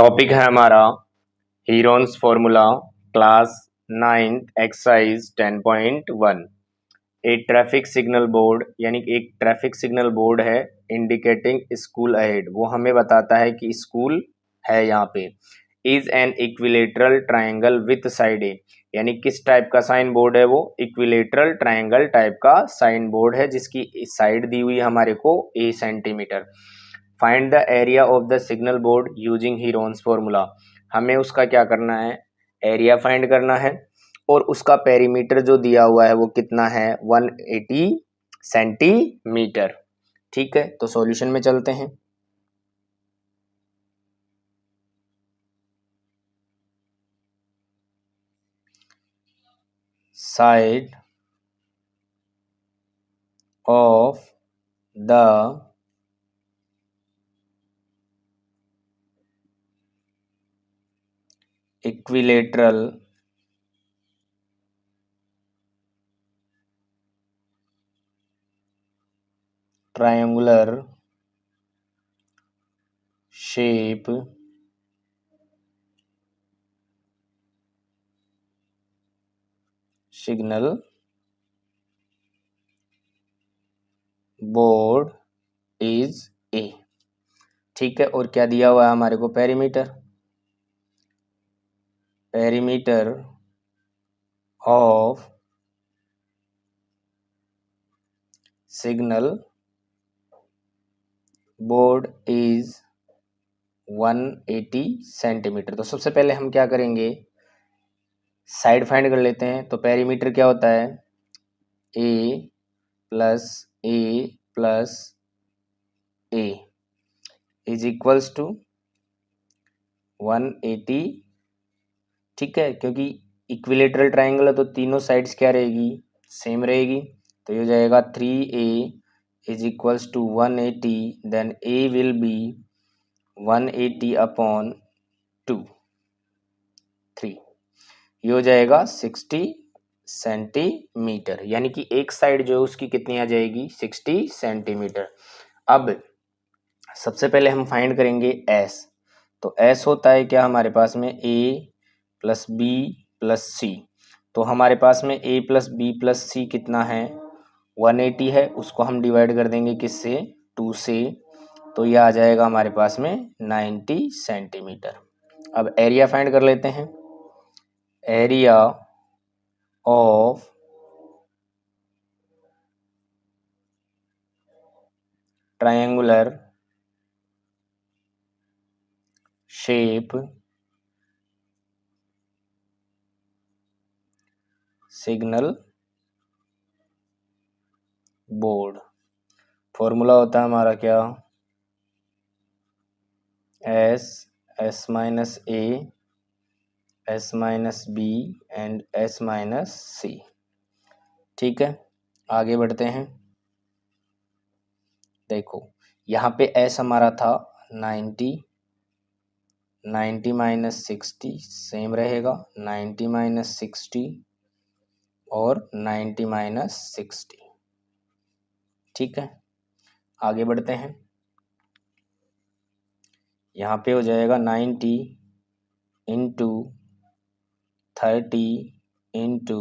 Topic है हमारा Heron's formula, class 9th exercise 10.1। A traffic signal board यानी कि एक ट्रैफिक सिग्नल बोर्ड है इंडिकेटिंग स्कूल अहेड, वो हमें बताता है कि स्कूल है यहाँ पे। Is an equilateral triangle with side a, यानी किस टाइप का साइन बोर्ड है वो? इक्विलेटरल ट्राइंगल टाइप का साइन बोर्ड है जिसकी साइड दी हुई है हमारे को a centimetre. Find the area of the signal board using Heron's formula, हमें उसका क्या करना है? एरिया फाइंड करना है और उसका पेरीमीटर जो दिया हुआ है वो कितना है? 180 सेंटीमीटर। ठीक है, तो सॉल्यूशन में चलते हैं। Side of the equilateral triangular shape signal board is a. ठीक है, और क्या दिया हुआ है हमारे को? Perimeter of signal board is 180 centimetre. तो सबसे पहले हम क्या करेंगे? साइड फाइंड कर लेते हैं। तो पेरीमीटर क्या होता है? A plus a is equals to 180। ठीक है, क्योंकि इक्विलेटरल ट्राइंगल है तो तीनों साइड्स क्या रहेगी? सेम रहेगी। तो ये हो जाएगा 3a is equals to 180, then a will be 180 upon 2, 3, ये हो जाएगा 60 सेंटीमीटर। यानी कि एक साइड जो है उसकी कितनी आ जाएगी? 60 सेंटीमीटर। अब सबसे पहले हम फाइंड करेंगे s। तो s होता है क्या हमारे पास में? a प्लस बी प्लस सी। तो हमारे पास में a प्लस बी प्लस सी कितना है? 180 है, उसको हम डिवाइड कर देंगे किससे? 2 से। तो ये आ जाएगा हमारे पास में 90 सेंटीमीटर। अब एरिया फाइंड कर लेते हैं। Area of triangular shape signal board, formula होता है हमारा क्या? S minus a, s minus b and s minus c. ठीक है, आगे बढ़ते हैं। देखो यहाँ पे एस हमारा था 90, 90 माइनस 60 सेम रहेगा, 90 माइनस 60 और 90 माइनस 60। ठीक है, आगे बढ़ते हैं। यहाँ पे हो जाएगा 90 इंटू 30 इंटू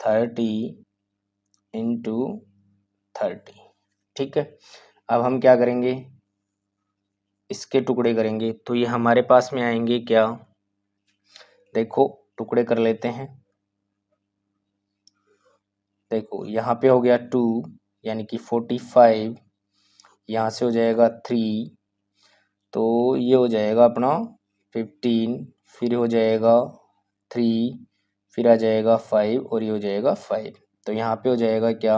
30 इंटू 30। ठीक है, अब हम क्या करेंगे? इसके टुकड़े करेंगे। तो ये हमारे पास में आएंगे क्या? देखो टुकड़े कर लेते हैं। देखो यहाँ पे हो गया 2 यानी कि 45, यहाँ से हो जाएगा 3, तो ये हो जाएगा अपना 15, फिर हो जाएगा 3, फिर आ जाएगा 5 और ये हो जाएगा 5। तो यहाँ पे हो जाएगा क्या?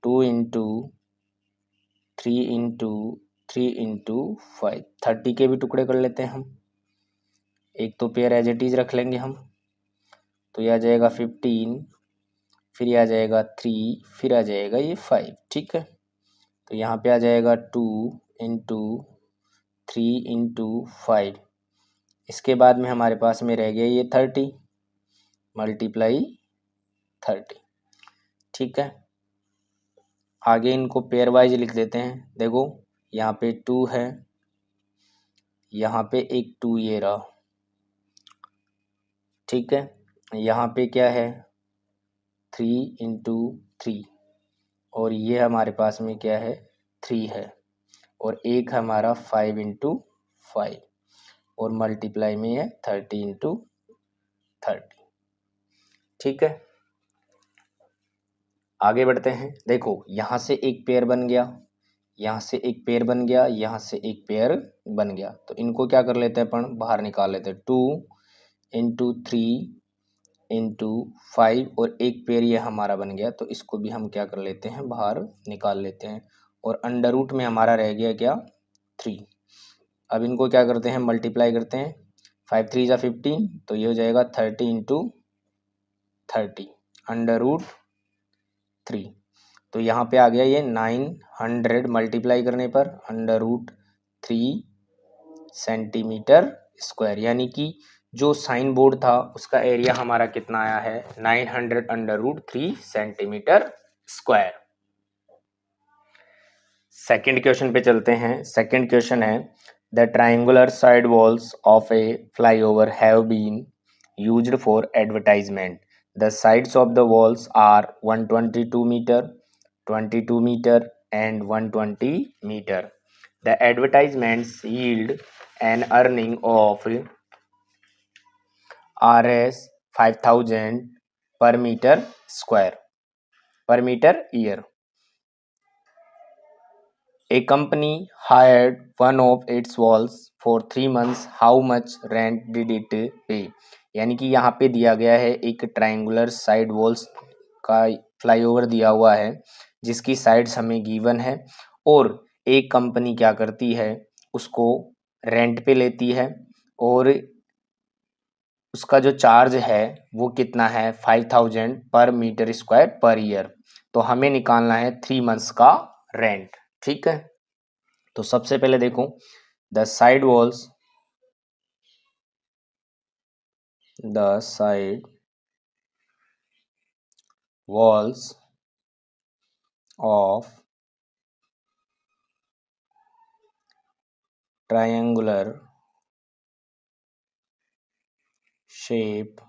2 इंटू 3 इंटू 3 इंटू 5, 30 के भी टुकड़े कर लेते हैं हम। एक तो पेयर एज इट इज रख लेंगे हम। तो ये आ जाएगा 15, फिर ये आ जाएगा 3, फिर आ जाएगा ये 5। ठीक है, तो यहाँ पे आ जाएगा 2 इंटू 3 इंटू 5। इसके बाद में हमारे पास में रह गया ये 30 मल्टीप्लाई 30। ठीक है, आगे इनको पेयर वाइज लिख देते हैं। देखो यहाँ पे 2 है, यहाँ पे एक 2 ये रहा, ठीक है। यहाँ पे क्या है 3 इंटू 3, और ये हमारे पास में क्या है 3 है, और एक हमारा 5 इंटू 5, और मल्टीप्लाई में है 30 इंटू 30, ठीक है। आगे बढ़ते हैं। देखो यहाँ से एक पेयर बन गया, यहाँ से एक पेयर बन गया, यहाँ से एक पेयर बन गया, तो इनको क्या कर लेते हैं अपन, बाहर निकाल लेते हैं। 2 इंटू 3 इंटू 5, और एक पेयर ये हमारा बन गया, तो इसको भी हम क्या कर लेते हैं, बाहर निकाल लेते हैं। और अंडर रूट में हमारा रह गया क्या 3। अब इनको क्या करते हैं, मल्टीप्लाई करते हैं। 5 3 जा 15, तो ये हो जाएगा 30 इंटू 30 अंडर रूट 3। तो यहाँ पे आ गया ये 900 मल्टीप्लाई करने पर अंडर रूट 3 सेंटीमीटर स्क्वायर, यानी कि जो साइन बोर्ड था उसका एरिया हमारा कितना आया है 900 under root 3 centimetre square. Second question पे चलते हैं। सेकंड क्वेश्चन है the triangular side walls of a flyover have been used for advertisement. The sides of the walls are 122 metre, 22 metre and 120 meter. The advertisements yield an earning of Rs 5000 per meter square per meter year. A company hired one of its walls for 3 months. How much rent did it pay? यानी कि यहाँ पे दिया गया है एक triangular side walls का flyover दिया हुआ है जिसकी साइड्स हमें गिवन है, और एक कंपनी क्या करती है उसको रेंट पे लेती है, और उसका जो चार्ज है वो कितना है 5000 per metre square per year. तो हमें निकालना है 3 मंथ्स का रेंट, ठीक है। तो सबसे पहले देखो the side walls of triangular shape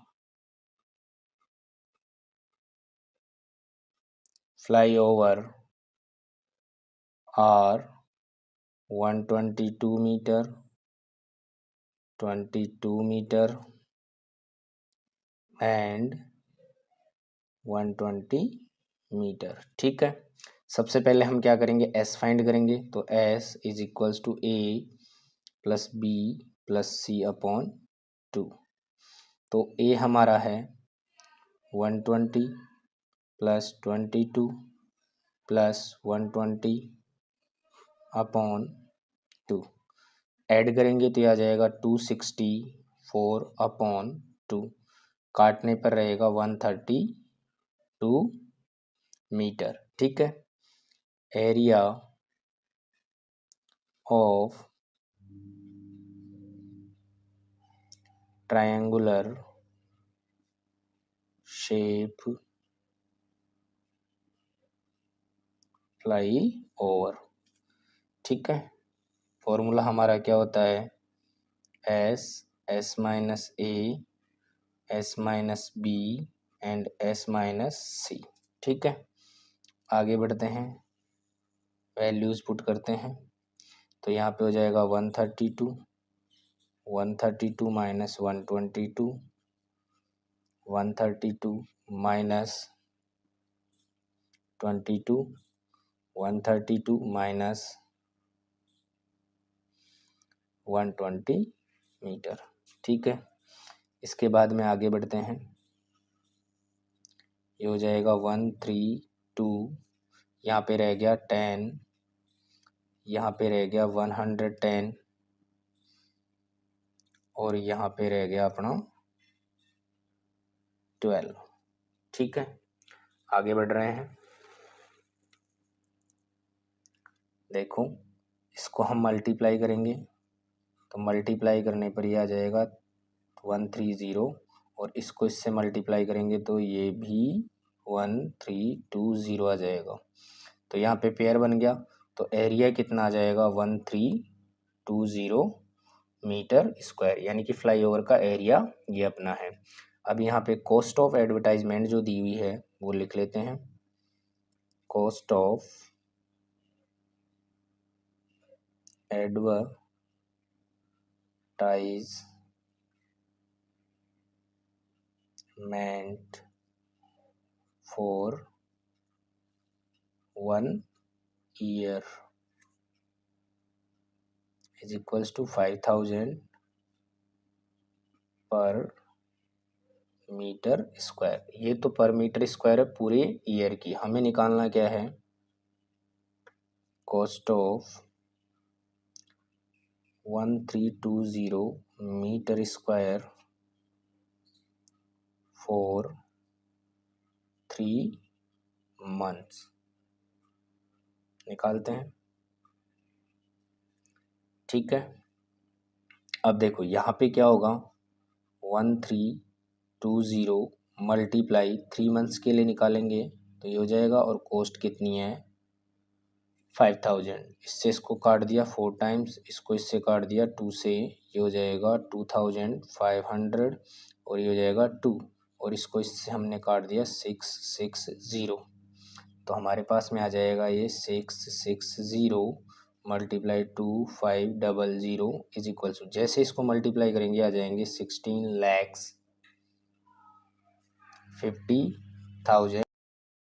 flyover are 122 meter, 22 meter and 120 metre, ठीक है। सबसे पहले हम क्या करेंगे, एस फाइंड करेंगे। तो S is equals to A plus B plus C upon 2। तो ए हमारा है 120 प्लस 22 प्लस 120 अपॉन 2, ऐड करेंगे तो आ जाएगा 264 अपॉन 2, काटने पर रहेगा 132 मीटर, ठीक है। Area of triangular shape flyover, ठीक है। फॉर्मूला हमारा क्या होता है, s s minus a s minus b and s minus c, ठीक है। आगे बढ़ते हैं, वैल्यूज पुट करते हैं। तो यहाँ पे हो जाएगा 132 माइनस 122, 132 माइनस 22, 132 माइनस 120 मीटर, ठीक है। इसके बाद में आगे बढ़ते हैं, ये हो जाएगा 132, यहाँ पे रह गया 10, यहाँ पे रह गया 110, और यहाँ पे रह गया अपना 12, ठीक है। आगे बढ़ रहे हैं, देखो इसको हम मल्टीप्लाई करेंगे, तो मल्टीप्लाई करने पर ये आ जाएगा 130, और इसको इससे मल्टीप्लाई करेंगे तो ये भी 1320 आ जाएगा। तो यहाँ पे पेयर बन गया, तो एरिया कितना आ जाएगा 1320 मीटर स्क्वायर, यानी कि फ्लाईओवर का एरिया ये अपना है। अब यहाँ पे कॉस्ट ऑफ एडवर्टाइजमेंट जो दी हुई है वो लिख लेते हैं। Cost of advertisement for 1 year is equals to 5000 per metre square. ये तो पर मीटर स्क्वायर है पूरे ईयर की, हमें निकालना क्या है, cost of 1320 metre square for 3 months. निकालते हैं, ठीक है। अब देखो यहाँ पे क्या होगा, 1320 मल्टीप्लाई 3 मंथ्स के लिए निकालेंगे तो ये हो जाएगा, और कॉस्ट कितनी है 5000। इससे इसको काट दिया 4 टाइम्स, इसको इससे काट दिया 2 से, ये हो जाएगा 2500, और ये हो जाएगा 2, और इसको इससे हमने काट दिया 660। तो हमारे पास में आ जाएगा ये 660 मल्टीप्लाई 2500 इज इक्वल टू, जैसे इसको मल्टीप्लाई करेंगे आ जाएंगे 16,50,000